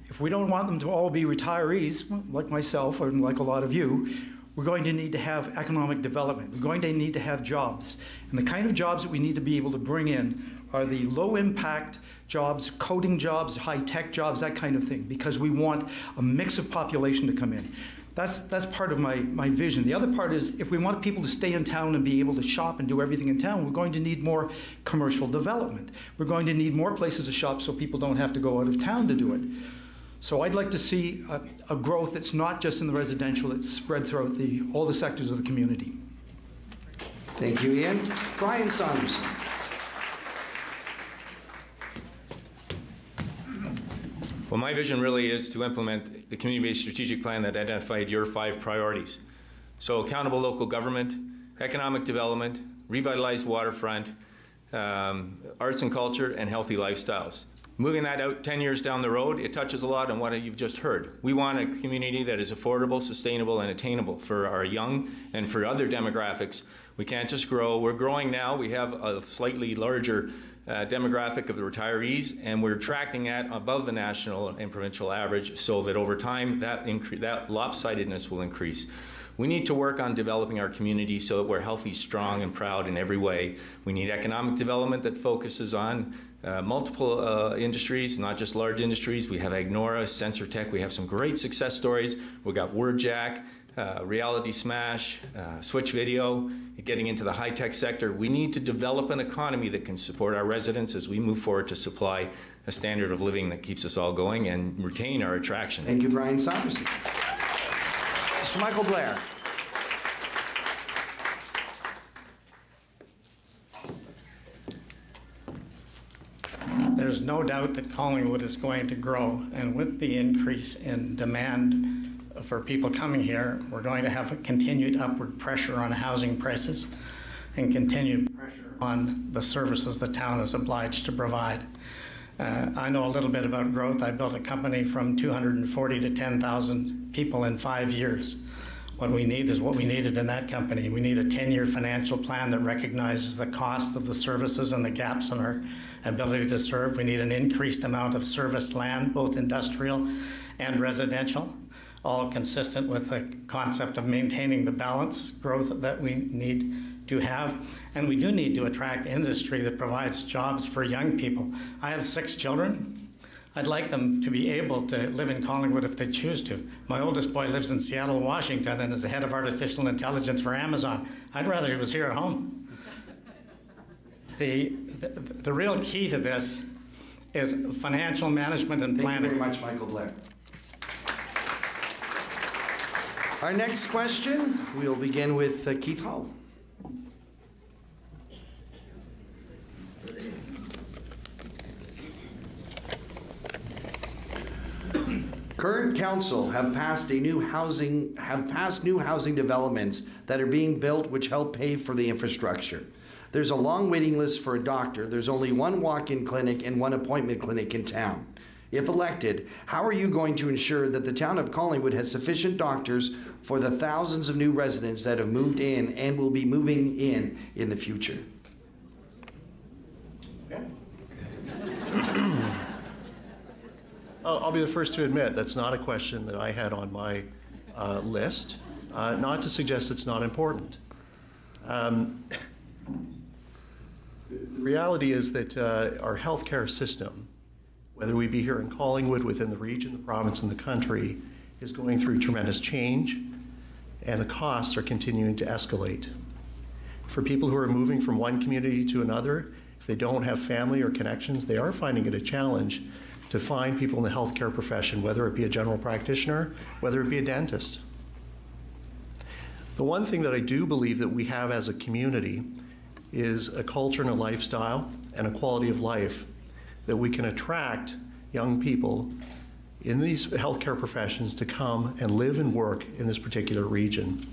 S7: if we don't want them to all be retirees, like myself and like a lot of you, we're going to need to have economic development. We're going to need to have jobs. And the kind of jobs that we need to be able to bring in are the low-impact jobs, coding jobs, high-tech jobs, that kind of thing, because we want a mix of population to come in. That's part of my vision. The other part is, if we want people to stay in town and be able to shop and do everything in town, we're going to need more commercial development. We're going to need more places to shop so people don't have to go out of town to do it. So I'd like to see a growth that's not just in the residential, it's spread throughout all the sectors of the community.
S2: Thank you, Ian. Brian Saunderson.
S3: Well, my vision really is to implement the community-based strategic plan that identified your 5 priorities. So accountable local government, economic development, revitalized waterfront, arts and culture, and healthy lifestyles. Moving that out 10 years down the road, it touches a lot on what you've just heard. We want a community that is affordable, sustainable, and attainable for our young and for other demographics. We can't just grow. We're growing now. We have a slightly larger demographic of the retirees, and we're tracking that above the national and provincial average so that over time that lopsidedness will increase. We need to work on developing our community so that we're healthy, strong, and proud in every way. We need economic development that focuses on multiple industries, not just large industries. We have Agnora, Sensor Tech. We have some great success stories. We've got WordJack, Reality Smash, Switch Video, getting into the high-tech sector. We need to develop an economy that can support our residents as we move forward to supply a standard of living that keeps us all going and retain our attraction.
S2: Thank you, Brian Somerset. Mr. Michael Blair.
S4: There's no doubt that Collingwood is going to grow, and with the increase in demand for people coming here, we're going to have a continued upward pressure on housing prices and continued pressure on the services the town is obliged to provide. I know a little bit about growth. I built a company from 240 to 10,000 people in 5 years. What we need is what we needed in that company. We need a 10-year financial plan that recognizes the cost of the services and the gaps in our ability to serve. We need an increased amount of serviced land, both industrial and residential, all consistent with the concept of maintaining the balance growth that we need to have. And we do need to attract industry that provides jobs for young people. I have 6 children. I'd like them to be able to live in Collingwood if they choose to. My oldest boy lives in Seattle, Washington, and is the head of artificial intelligence for Amazon. I'd rather he was here at home. The real key to this is financial management and planning.
S2: Thank you very much, Michael Blair. Our next question, we'll begin with Keith Hall. Current council have passed new housing developments that are being built which help pay for the infrastructure. There's a long waiting list for a doctor. There's only one walk-in clinic and one appointment clinic in town. If elected, how are you going to ensure that the town of Collingwood has sufficient doctors for the thousands of new residents that have moved in and will be moving in the future?
S6: I'll be the first to admit that's not a question that I had on my list, not to suggest it's not important. The reality is that our healthcare system, whether we be here in Collingwood, within the region, the province, and the country, is going through tremendous change, and the costs are continuing to escalate. For people who are moving from one community to another, if they don't have family or connections, they are finding it a challenge to find people in the healthcare profession, whether it be a general practitioner, whether it be a dentist. The one thing that I do believe that we have as a community is a culture and a lifestyle and a quality of life that we can attract young people in these healthcare professions to come and live and work in this particular region.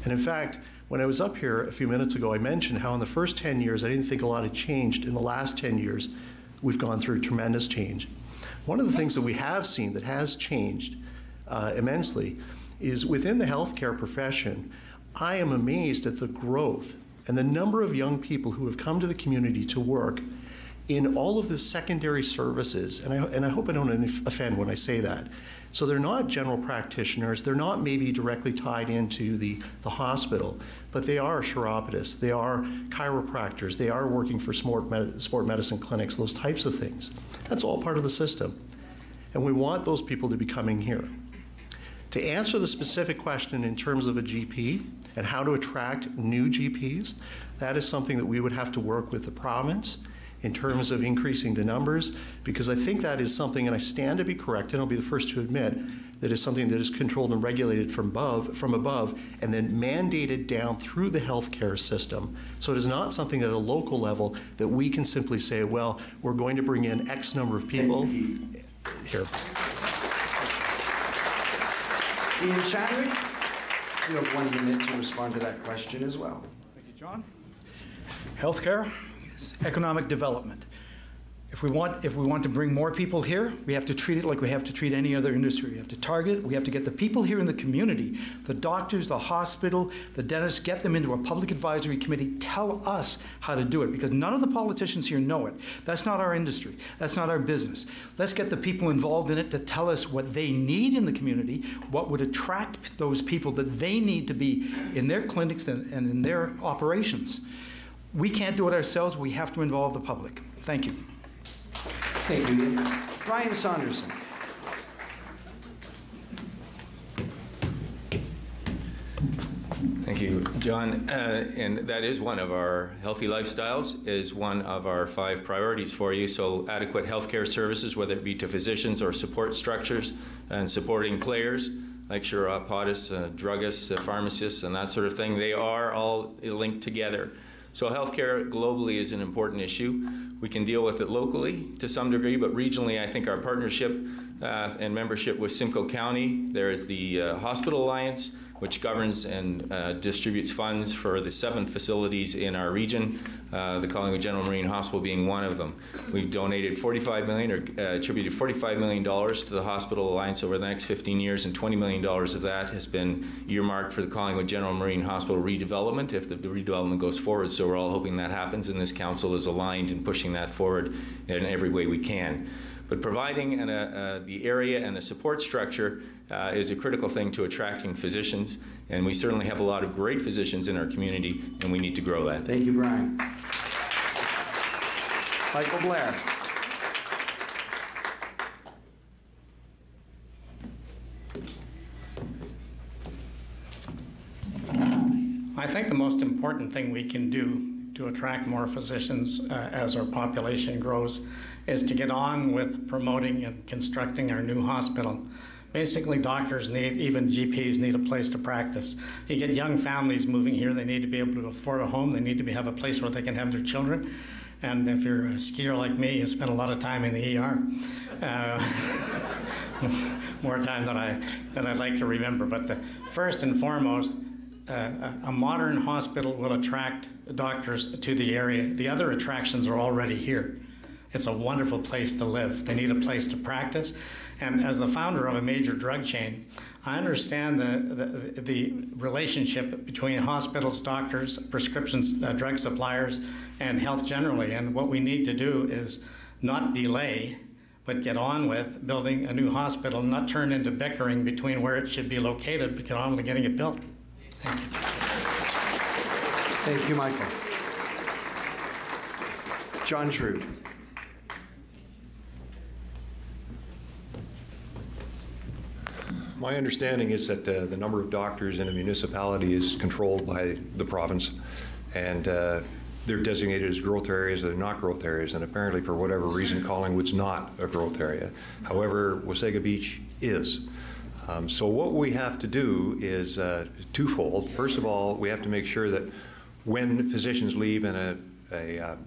S6: And in fact, when I was up here a few minutes ago, I mentioned how in the first 10 years, I didn't think a lot had changed. In the last 10 years, we've gone through tremendous change. One of the things that we have seen that has changed immensely is within the healthcare profession, I am amazed at the growth and the number of young people who have come to the community to work in all of the secondary services, and I hope I don't offend when I say that. So they're not general practitioners, they're not maybe directly tied into the hospital, but they are chiropodists, they are chiropractors, they are working for sport medicine clinics, those types of things. That's all part of the system. And we want those people to be coming here. To answer the specific question in terms of a GP and how to attract new GPs, that is something that we would have to work with the province in terms of increasing the numbers, because I think that is something, and I stand to be corrected, I'll be the first to admit, that is something that is controlled and regulated from above, and then mandated down through the healthcare system. So it is not something at a local level that we can simply say, well, we're going to bring in X number of people. Here.
S2: Ian Chadwick, you have 1 minute to respond to that question as well.
S7: Thank you, John. Healthcare is economic development. If we want to bring more people here, we have to treat it like we have to treat any other industry. We have to target it. We have to get the people here in the community, the doctors, the hospital, the dentists, get them into a public advisory committee, tell us how to do it, because none of the politicians here know it. That's not our industry. That's not our business. Let's get the people involved in it to tell us what they need in the community, what would attract those people that they need to be in their clinics and in their operations. We can't do it ourselves. We have to involve the public. Thank you.
S2: Thank you. Brian Saunderson.
S3: Thank you, John. And that is one of our healthy lifestyles, is one of our 5 priorities for you. So adequate healthcare services, whether it be to physicians or support structures and supporting players like chiropodists, druggists, pharmacists, and that sort of thing. They are all linked together. So healthcare globally is an important issue. We can deal with it locally to some degree, but regionally I think our partnership and membership with Simcoe County, there is the Hospital Alliance, which governs and distributes funds for the 7 facilities in our region, the Collingwood General Marine Hospital being one of them. We've donated $45 million, or attributed $45 million to the Hospital Alliance over the next 15 years, and $20 million of that has been earmarked for the Collingwood General Marine Hospital redevelopment, if the redevelopment goes forward. So we're all hoping that happens, and this council is aligned in pushing that forward in every way we can. But providing the area and the support structure is a critical thing to attracting physicians, and we certainly have a lot of great physicians in our community, and we need to grow that.
S2: Thank you, Brian. Michael Blair.
S4: I think the most important thing we can do to attract more physicians as our population grows is to get on with promoting and constructing our new hospital. Basically, doctors need, even GPs need a place to practice. You get young families moving here, they need to be able to afford a home, they need to have a place where they can have their children. And if you're a skier like me, you spend a lot of time in the ER. More time than I'd like to remember. But first and foremost, a modern hospital will attract doctors to the area. The other attractions are already here. It's a wonderful place to live. They need a place to practice. And as the founder of a major drug chain, I understand the relationship between hospitals, doctors, prescriptions, drug suppliers, and health generally. And what we need to do is not delay, but get on with building a new hospital, not turn into bickering between where it should be located, but get on with getting it built. Thank you.
S2: Thank you, Michael. John Trude.
S5: My understanding is that the number of doctors in a municipality is controlled by the province, and they're designated as growth areas or they're not growth areas, and apparently for whatever reason Collingwood's not a growth area. However, Wasaga Beach is. So what we have to do is twofold. First of all, we have to make sure that when physicians leave and a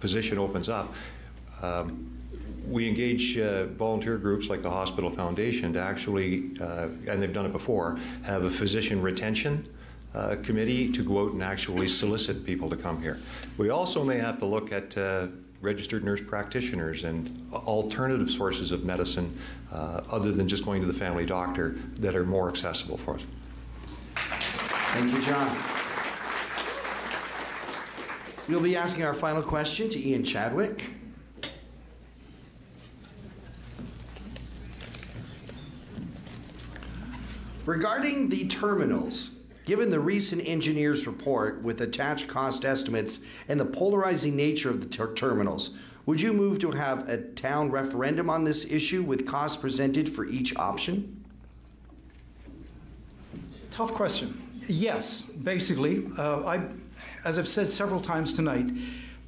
S5: position opens up, we engage volunteer groups like the Hospital Foundation to actually, and they've done it before, have a physician retention committee to go out and actually solicit people to come here. We also may have to look at registered nurse practitioners and alternative sources of medicine other than just going to the family doctor that are more accessible for us.
S2: Thank you, John. We'll be asking our final question to Ian Chadwick. Regarding the terminals, given the recent engineers' report with attached cost estimates and the polarizing nature of the terminals, would you move to have a town referendum on this issue with costs presented for each option?
S7: Tough question. Yes, basically. As I've said several times tonight,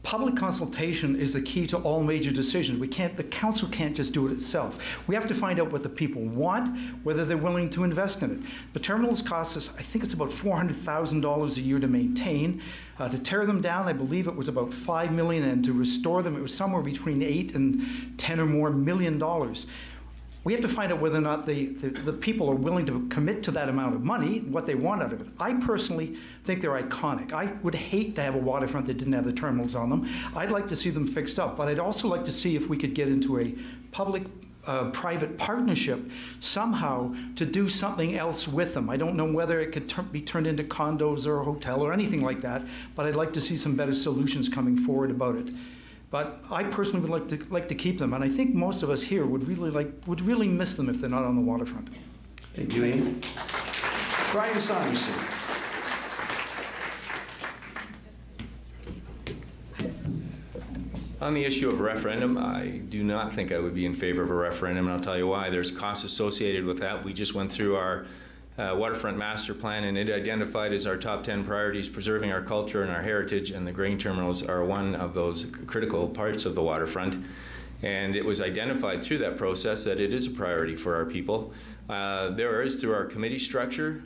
S7: public consultation is the key to all major decisions. The council can't just do it itself. We have to find out what the people want, whether they're willing to invest in it. The terminals cost us, I think it's about $400,000 a year to maintain. To tear them down, I believe it was about $5 million, and to restore them, it was somewhere between $8 and $10 or more million. We have to find out whether or not the people are willing to commit to that amount of money, what they want out of it. I personally think they're iconic. I would hate to have a waterfront that didn't have the terminals on them. I'd like to see them fixed up, but I'd also like to see if we could get into a public-private partnership somehow to do something else with them. I don't know whether it could be turned into condos or a hotel or anything like that, but I'd like to see some better solutions coming forward about it. But I personally would like to keep them, and I think most of us here would really miss them if they're not on the waterfront.
S2: Thank you, Ian. Brian Saunderson.
S3: On the issue of a referendum, I do not think I would be in favor of a referendum, and I'll tell you why. There's costs associated with that. We just went through our waterfront master plan, and it identified as our top 10 priorities preserving our culture and our heritage, and the grain terminals are one of those critical parts of the waterfront. And it was identified through that process that it is a priority for our people. There is, through our committee structure,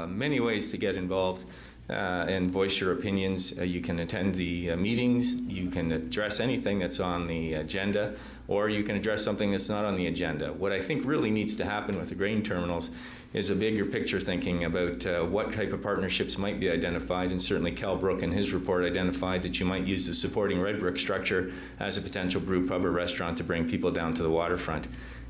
S3: many ways to get involved and voice your opinions. You can attend the meetings, you can address anything that's on the agenda, or you can address something that's not on the agenda. What I think really needs to happen with the grain terminals is a bigger picture thinking about what type of partnerships might be identified, and certainly Cal Brook in his report identified that you might use the supporting red brick structure as a potential brew pub or restaurant to bring people down to the waterfront.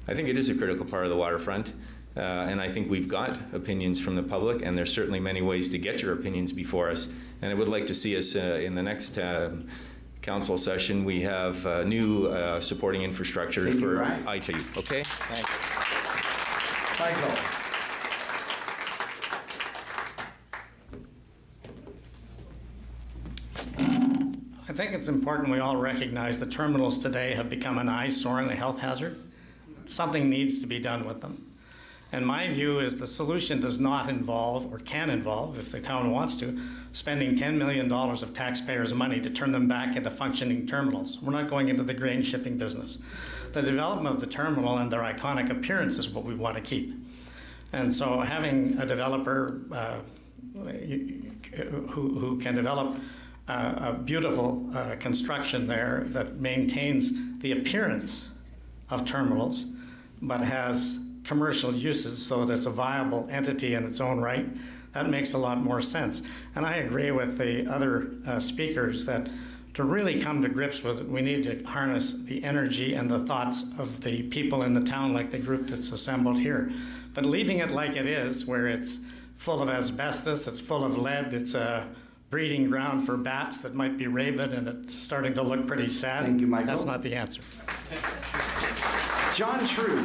S3: I think it is a critical part of the waterfront, and I think we've got opinions from the public, and there's certainly many ways to get your opinions before us, and I would like to see us in the next council session, we have new supporting infrastructure for IT. Okay? Thanks.
S2: Michael.
S4: I think it's important we all recognize the terminals today have become an eyesore and a health hazard. Something needs to be done with them. And my view is the solution does not involve, or can involve, if the town wants to, spending $10 million of taxpayers' money to turn them back into functioning terminals. We're not going into the grain shipping business. The development of the terminal and their iconic appearance is what we want to keep. And so having a developer who can develop a beautiful construction there that maintains the appearance of terminals, but has commercial uses so that it's a viable entity in its own right, that makes a lot more sense. And I agree with the other speakers that to really come to grips with it, we need to harness the energy and the thoughts of the people in the town, like the group that's assembled here. But leaving it like it is, where it's full of asbestos, it's full of lead, it's a breeding ground for bats that might be rabid, and it's starting to look pretty sad.
S2: Thank you, Michael.
S4: That's not the answer.
S2: John True.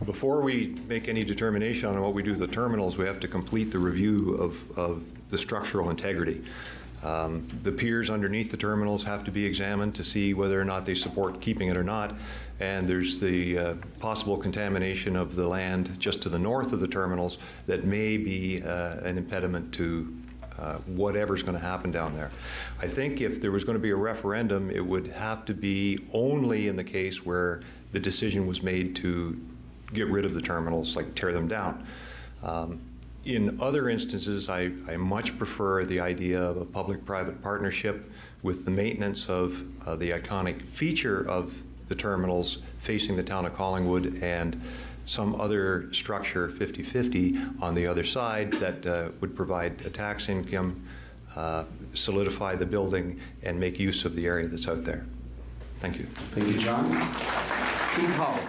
S5: Before we make any determination on what we do with the terminals, we have to complete the review of the structural integrity. The piers underneath the terminals have to be examined to see whether or not they support keeping it or not. And there's the possible contamination of the land just to the north of the terminals that may be an impediment to whatever's going to happen down there. I think if there was going to be a referendum, it would have to be only in the case where the decision was made to get rid of the terminals, like tear them down. In other instances, I much prefer the idea of a public-private partnership with the maintenance of the iconic feature of the terminals facing the town of Collingwood and some other structure 50-50 on the other side that would provide a tax income, solidify the building, and make use of the area that's out there. Thank you.
S2: Thank you, John. Keith Hall.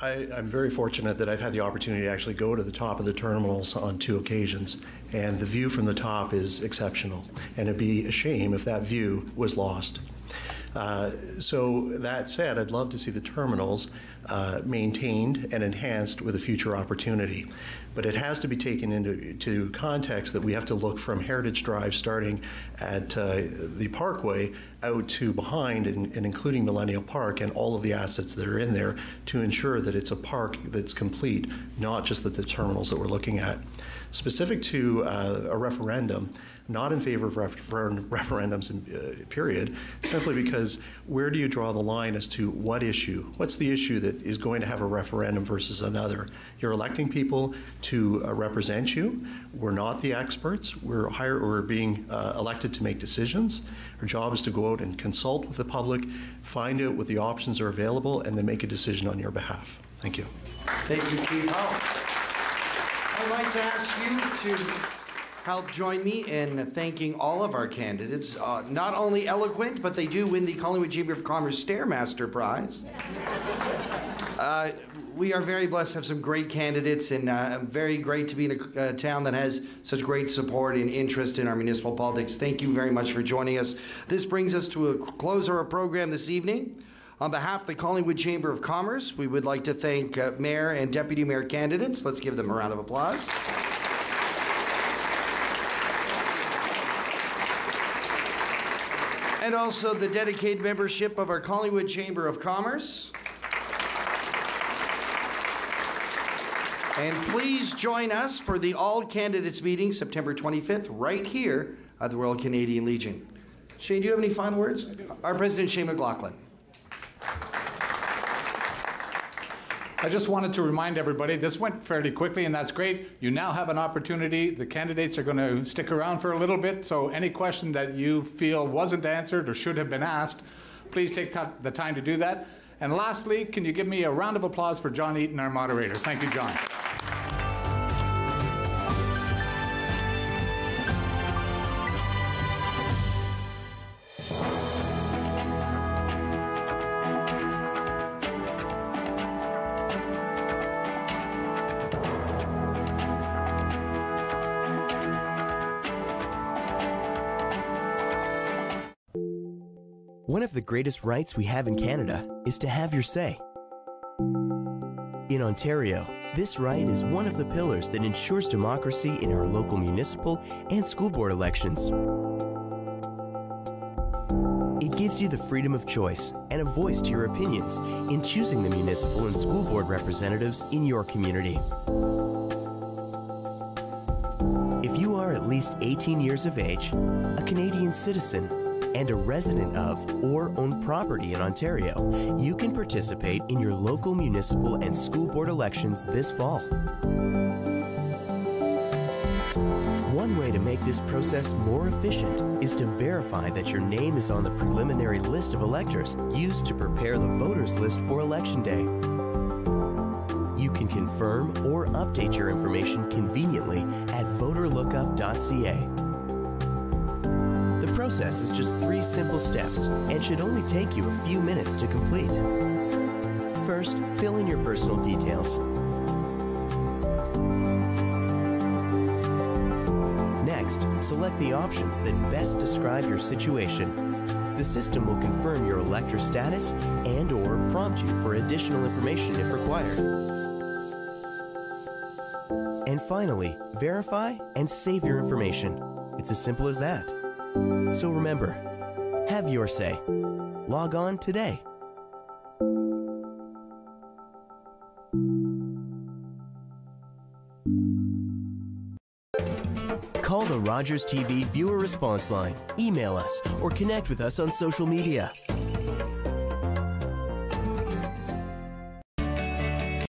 S6: I'm very fortunate that I've had the opportunity to actually go to the top of the terminals on 2 occasions, and the view from the top is exceptional, and it'd be a shame if that view was lost. So that said, I'd love to see the terminals maintained and enhanced with a future opportunity. But it has to be taken into context that we have to look from Heritage Drive starting at the Parkway out to behind and including Millennial Park and all of the assets that are in there to ensure that it's a park that's complete, not just the terminals that we're looking at. specific to a referendum, not in favor of referendums, period, simply because where do you draw the line as to what issue? What's the issue that is going to have a referendum versus another? You're electing people to represent you. We're not the experts. We're being elected to make decisions. Our job is to go out and consult with the public, find out what the options are available, and then make a decision on your behalf. Thank you.
S2: Thank you, Keith Howell. I'd like to ask you to help join me in thanking all of our candidates. Not only eloquent, but they do win the Collingwood Chamber of Commerce Stairmaster Prize. We are very blessed to have some great candidates, and very great to be in a town that has such great support and interest in our municipal politics. Thank you very much for joining us. This brings us to a close of our program this evening. On behalf of the Collingwood Chamber of Commerce, we would like to thank Mayor and Deputy Mayor candidates. Let's give them a round of applause. And also the dedicated membership of our Collingwood Chamber of Commerce. And please join us for the All Candidates meeting September 25th right here at the Royal Canadian Legion. Shane, do you have any final words? Our President, Shane McLaughlin.
S1: I just wanted to remind everybody, this went fairly quickly, and that's great. You now have an opportunity. The candidates are going to stick around for a little bit, so any question that you feel wasn't answered or should have been asked, please take the time to do that. And lastly, can you give me a round of applause for John Eaton, our moderator? Thank you, John.
S8: One of the greatest rights we have in Canada is to have your say. In Ontario, this right is one of the pillars that ensures democracy in our local municipal and school board elections. It gives you the freedom of choice and a voice to your opinions in choosing the municipal and school board representatives in your community. If you are at least 18 years of age, a Canadian citizen, and a resident of or own property in Ontario, you can participate in your local municipal and school board elections this fall. One way to make this process more efficient is to verify that your name is on the preliminary list of electors used to prepare the voters list for Election Day. You can confirm or update your information conveniently at voterlookup.ca. The process is just 3 simple steps and should only take you a few minutes to complete. First, fill in your personal details. Next, select the options that best describe your situation. The system will confirm your elector status and/or prompt you for additional information if required. And finally, verify and save your information. It's as simple as that. So remember, have your say. Log on today. Call the Rogers TV viewer response line, email us, or connect with us on social media.